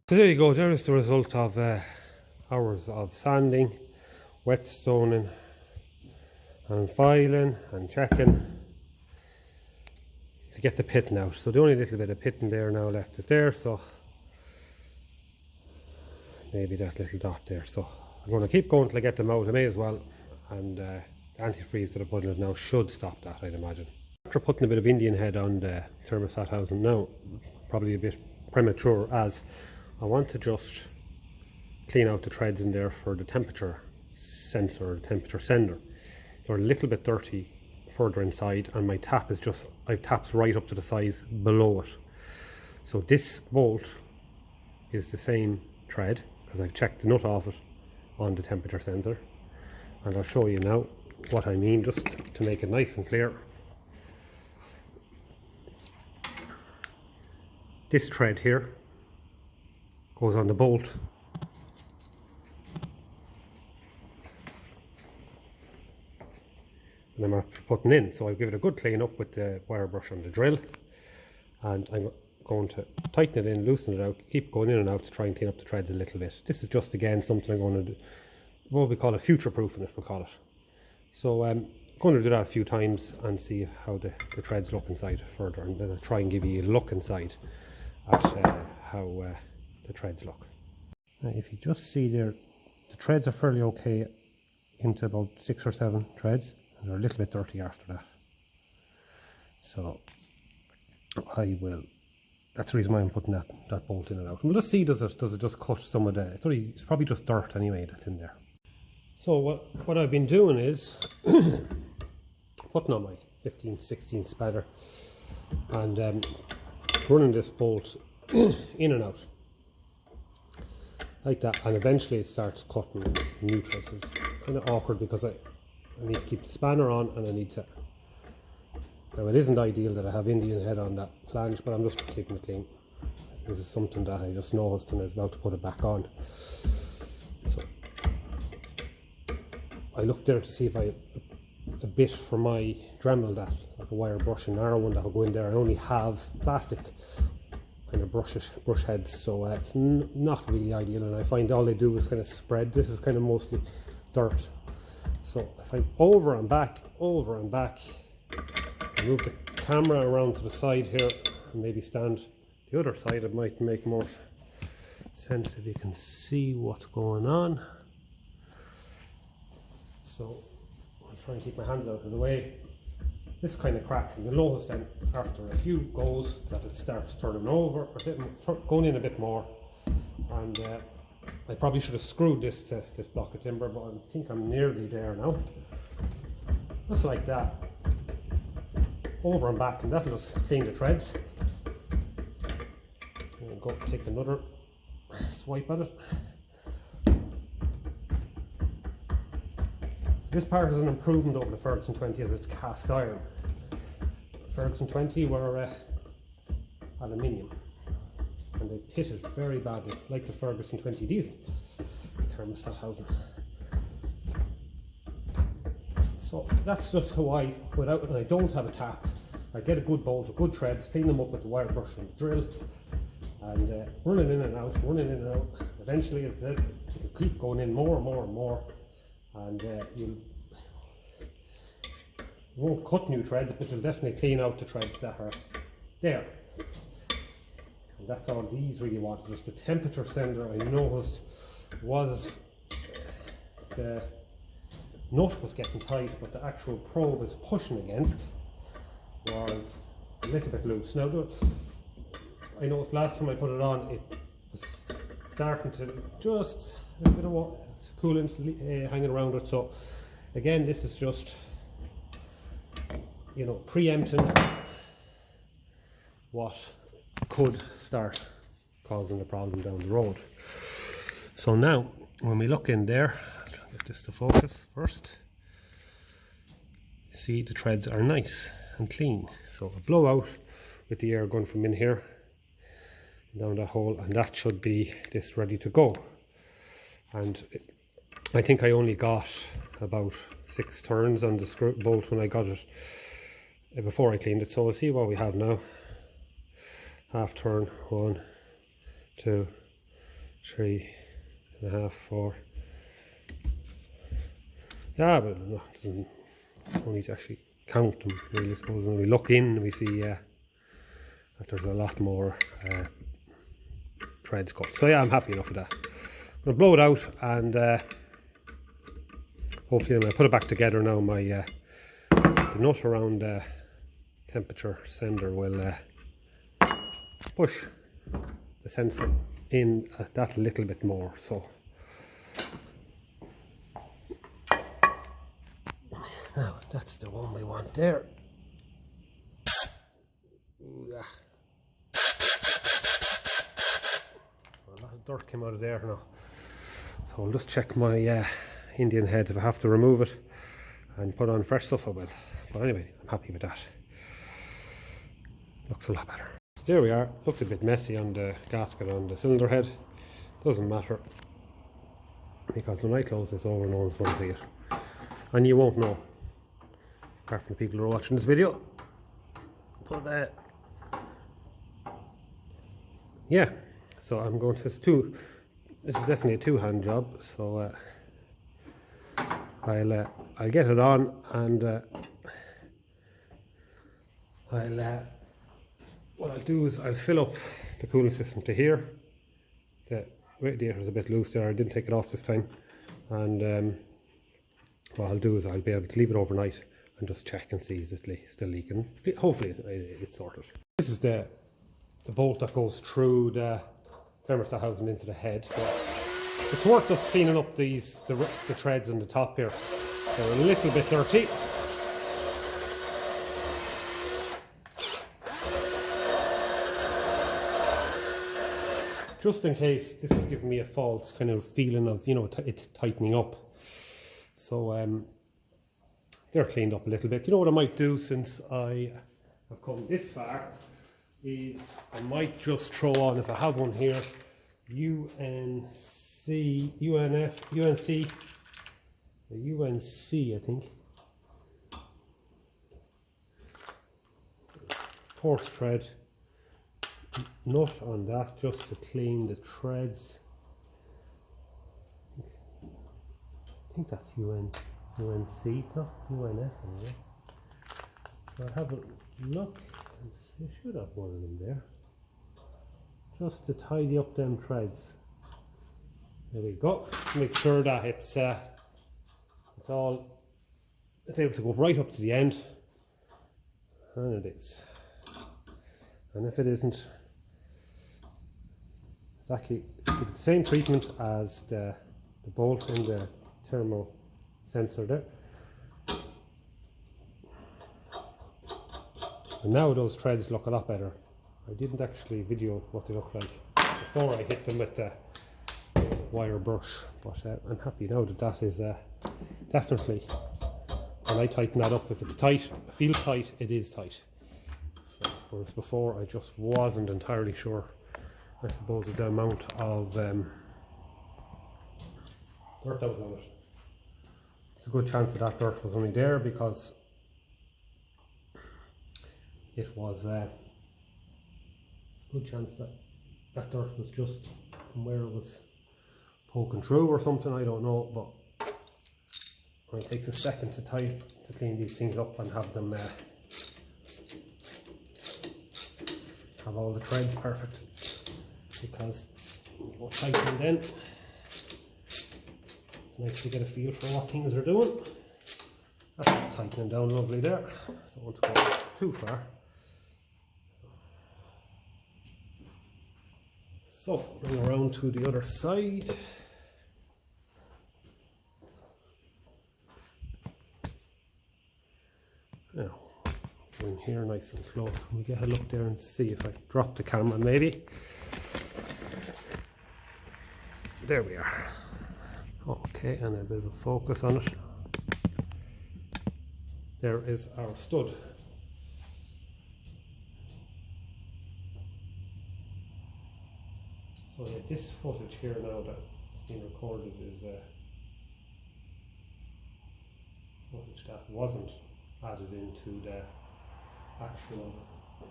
So there you go, there is the result of hours of sanding, whetstoning and filing and checking to get the pitting out. So the only little bit of pitting there now left is there, so maybe that little dot there. So I'm going to keep going till I get them out. I may as well, and the antifreeze that I'm putting it now should stop that, I'd imagine. After putting a bit of Indian head on the thermostat housing now, probably a bit premature, as I want to just clean out the threads in there for the temperature sensor, the temperature sender. They're a little bit dirty further inside, and my tap is just, I've taps right up to the size below it. So this bolt is the same thread, because I've checked the nut off it on the temperature sensor, and I'll show you now what I mean, just to make it nice and clear. This thread here goes on the bolt, and I'm putting in, so I'll give it a good clean up with the wire brush and the drill, and I'm going to tighten it in, loosen it out, keep going in and out to try and clean up the threads a little bit. This is just again something I'm going to do, what we call a future proofing it, we'll call it. So I'm going to do that a few times and see how the threads look inside further, and then I'll try and give you a look inside at how the threads look. Now if you just see there, the threads are fairly okay into about 6 or 7 threads, and they're a little bit dirty after that. So I will, that's the reason why I'm putting that bolt in and out. And we'll just see, does it just cut some of the, it's probably just dirt anyway that's in there. So what I've been doing is putting on my 15/16 spanner and running this bolt in and out like that, and eventually it starts cutting new threads. It's kind of awkward because I need to keep the spanner on, and I need to, now it isn't ideal that I have Indian head on that flange, but I'm just keeping it clean. This is something that I just noticed and I was about to put it back on. So I looked there to see if I have a bit for my Dremel, that like a wire brush, a narrow one that will go in there. I only have plastic kind of brush heads, so it's not really ideal, and I find all they do is kind of spread. This is kind of mostly dirt. So if I'm over and back, move the camera around to the side here and maybe stand the other side, it might make more sense if you can see what's going on. So I'll try and keep my hands out of the way. This kind of crack, and you'll notice then after a few goes that it starts turning over, or going in a bit more. And I probably should have screwed this to this block of timber, but I think I'm nearly there now. Just like that, over and back, and that'll just clean the threads. And go take another swipe at it. This part is an improvement over the Ferguson 20 as it's cast iron. Ferguson 20 were aluminium, and they pitted very badly, like the Ferguson 20 diesel thermostat housing. So that's just how I, without, and I don't have a tap, I get a good bolt, a good threads, clean them up with the wire brush and the drill, and running in and out, Eventually it'll keep going in more and more and more, and you won't cut new threads, but you'll definitely clean out the threads that are there. And that's all these really want. Just the temperature sender, I noticed, was the nut was getting tight, but the actual probe is pushing against was a little bit loose. Now I noticed last time I put it on, it was starting to just a bit of coolant hanging around it. So again, this is just, you know, preempting what could start causing a problem down the road. So now when we look in there, I'll get this to focus first. You see the threads are nice and clean, so a blowout with the air going from in here down that hole, and that should be this ready to go. And I think I only got about 6 turns on the screw bolt when I got it before I cleaned it. So we'll see what we have now. Half turn, 1, 2, 3.5, 4. Yeah, but no, doesn't only to actually count them really. I suppose when we look in, we see that there's a lot more threads cut. So yeah, I'm happy enough with that. I'm gonna blow it out, and hopefully when I put it back together now, my the nut around temperature sender will push the sensor in that little bit more. So now that's the one we want there. Ooh, yeah. A lot of dirt came out of there now. So I'll just check my Indian head. If I have to remove it and put on fresh stuff, I will. But anyway, I'm happy with that. Looks a lot better. There we are. Looks a bit messy on the gasket on the cylinder head. Doesn't matter, because when I close this over, no one's going to see it. And you won't know, apart from the people who are watching this video. But yeah, so I'm going to, this is definitely a two-hand job, so I'll get it on, and what I'll do is I'll fill up the cooling system to here. The radiator is a bit loose there, I didn't take it off this time, and what I'll do is I'll be able to leave it overnight and just check and see is it still leaking. Hopefully it's sorted. This is the bolt that goes through the thermostat housing into the head. So it's worth just cleaning up the threads on the top here. They're a little bit dirty. Just in case this was giving me a false kind of feeling of, you know, it tightening up. So they're cleaned up a little bit. You know what I might do, since I have come this far, is I might just throw on, if I have one here, UNC, I think. Horse thread nut on that, just to clean the threads. I think that's UNC, it's not UNF anyway. So I'll have a look and see, I should have one of them there. Just to tidy up them threads. There we go. Make sure that it's able to go right up to the end. And it is. And if it isn't, exactly give it the same treatment as the bolt in the thermal sensor there. And now those threads look a lot better. I didn't actually video what they look like before I hit them with the wire brush, but I'm happy now that is definitely, when I tighten that up, if it's tight, feels tight, it is tight. So, whereas before I just wasn't entirely sure, I suppose, of the amount of dirt that was on it. It's a good chance that dirt was only there because it was it's a good chance that dirt was just from where it was poking through or something, I don't know, but it takes a second to clean these things up and have them have all the threads perfect, because you go tightening then. It's nice to get a feel for what things are doing. That's tightening down lovely there. Don't want to go too far. So bring around to the other side. Now, go in here nice and close. We get a look there and see if I drop the camera maybe. There we are. Okay, and a bit of a focus on it. There is our stud. So yeah, this footage here now that's been recorded is footage that wasn't added into the actual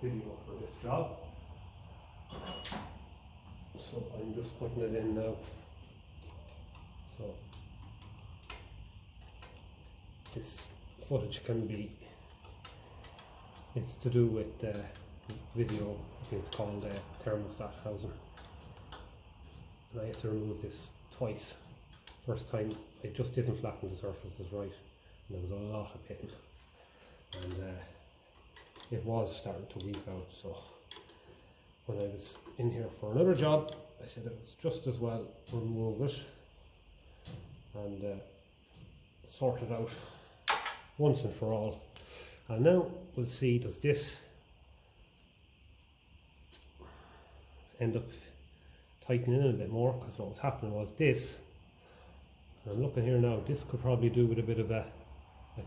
video for this job. So I'm just putting it in now. So this footage can be, it's to do with the video. I think it's called thermostat housing, and I had to remove this twice. First time I just didn't flatten the surfaces right, and there was a lot of pitting, and it was starting to weep out. So when I was in here for another job, I said it was just as well remove it and sort it out once and for all. And now we'll see, does this end up tightening in a bit more, because what was happening was this, and I'm looking here now, this could probably do with a bit of a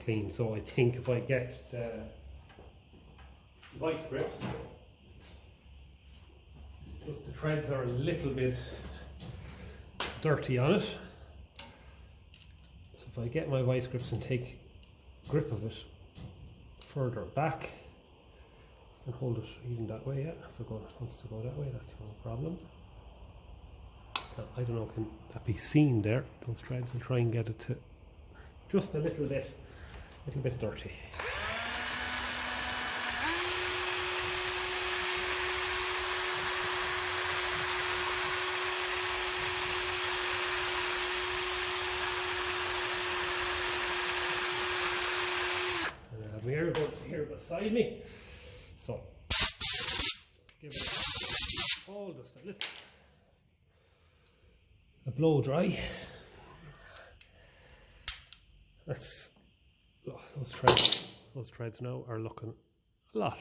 clean. So I think if I get the vice grips, just the threads are a little bit dirty on it, so if I get my vice grips and take grip of it further back and hold it even that way, yeah, if it wants to go that way, that's no problem. Now, I don't know, can that be seen there, those threads? I'll try and get it to just a little bit dirty. My air going here beside me, so give it all just a little blow dry. That's those threads now are looking a lot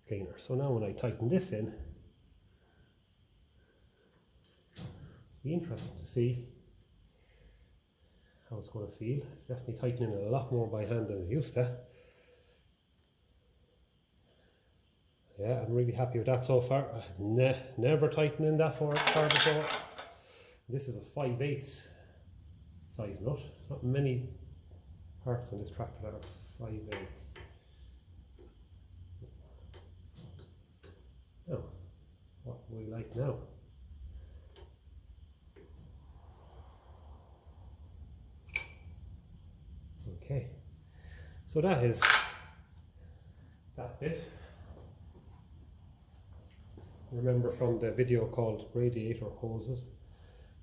cleaner. So now when I tighten this in, it'll be interesting to see how it's going to feel. It's definitely tightening it a lot more by hand than it used to. Yeah, I'm really happy with that so far. Never tightening that far before. This is a 5/8 size nut. Not many parts on this tractor that are 5/8. Now, what do we like now? Okay, so that is that bit. Remember from the video called Radiator Hoses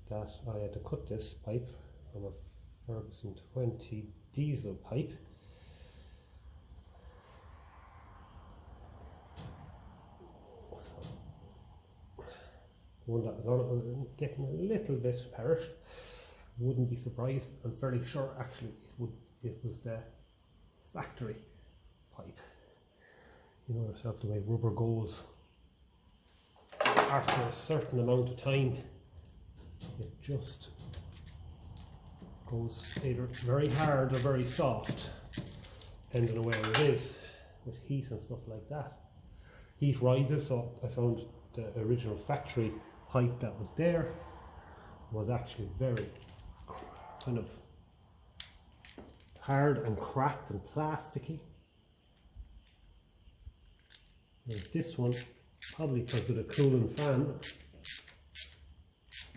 that I had to cut this pipe from a Ferguson 20 diesel pipe. The one that was on it was getting a little bit perished. Wouldn't be surprised. I'm fairly sure actually it was the factory pipe. You know yourself the way rubber goes. After a certain amount of time, it just goes either very hard or very soft, depending on where it is, with heat and stuff like that. Heat rises, so I found the original factory pipe that was there was actually very kind of hard and cracked and plasticky. Whereas this one, probably because of the cooling fan,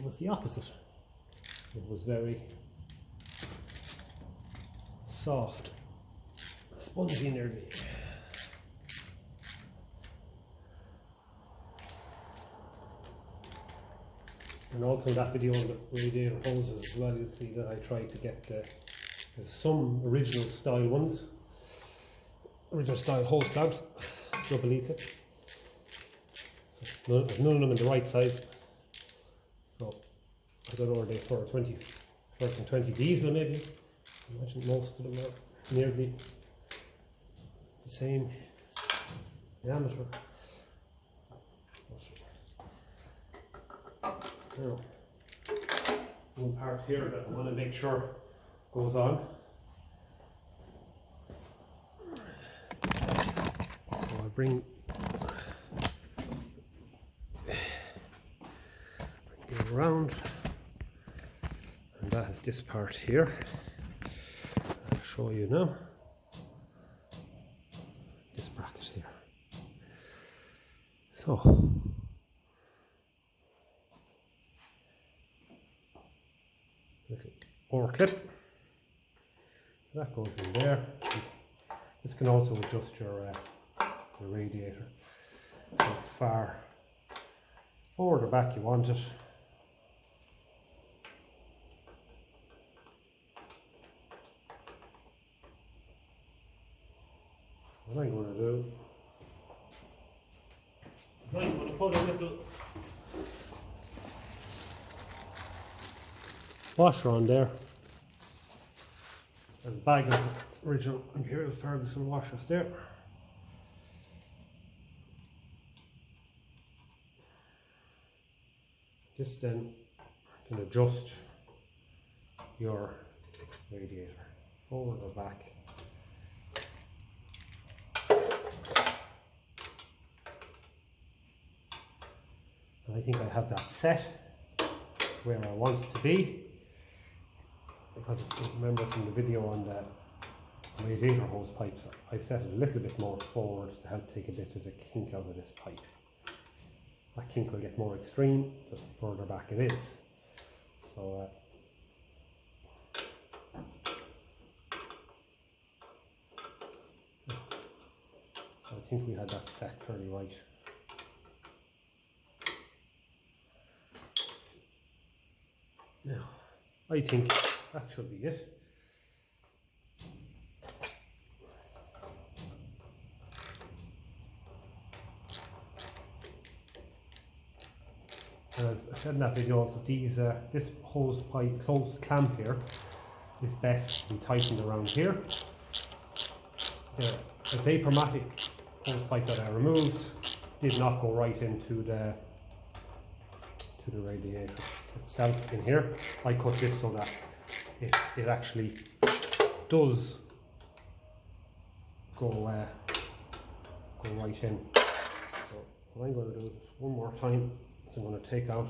was the opposite. It was very soft, spongy nearly. And also in that video on the radiator hoses as well, you'll see that I tried to get there's some original style ones, original style hose tabs, double heated. None of them in the right size. So I don't know, are they for 20 diesel maybe? I imagine most of them are nearly the same diameter. Now, one part here that I want to make sure goes on. So I bring it around, and that is this part here. I'll show you now. This bracket here. So over clip. So that goes in there. This can also adjust your radiator, how far forward or back you want it. What I'm going to do is I'm going to put a little washer on there. There's a bag of original Imperial Ferguson washers there. This then can adjust your radiator forward or back. And I think I have that set where I want it to be, because if you remember from the video on the radiator hose pipes, I've set it a little bit more forward to help take a bit of the kink out of this pipe. That kink will get more extreme the further back it is. So I think we had that set fairly right. Now, I think that should be it. And as I said in that video also, this hose pipe close clamp here is best to be tightened around here. The Vapormatic hose pipe that I removed did not go right into the radiator itself in here. I cut this so that it actually does go right in. So what I'm going to do is one more time. So I'm going to take out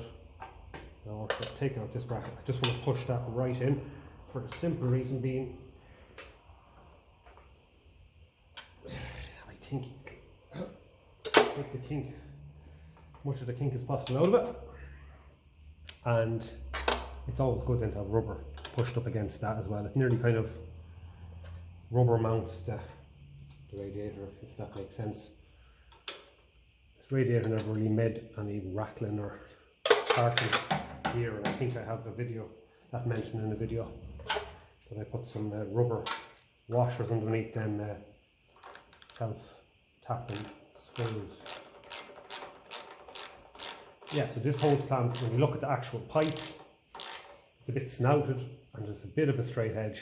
this bracket. I just want to push that right in, for the simple reason being I think take the kink, much of the kink as possible out of it. And it's always good then to have rubber pushed up against that as well. It nearly kind of rubber mounts the radiator, if that makes sense. This radiator never really made any rattling or sparking here, and I think I have a video that mentioned in the video that I put some rubber washers underneath them self-tapping screws. Yeah, so this hose clamp, when you look at the actual pipe, it's a bit snouted and there's a bit of a straight edge,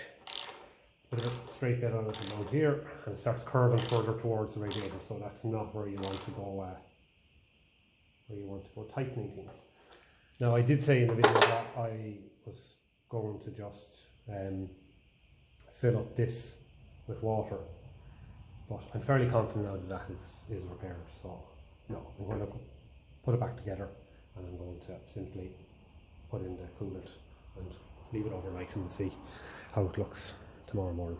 a bit of a straight bit on it around here, and it starts curving further towards the radiator, so that's not where you want to go tightening things. Now, I did say in the video that I was going to just fill up this with water, but I'm fairly confident now that that is repaired, so no, I'm going to put it back together, and I'm going to simply put in the coolant and leave it overnight and see how it looks tomorrow morning.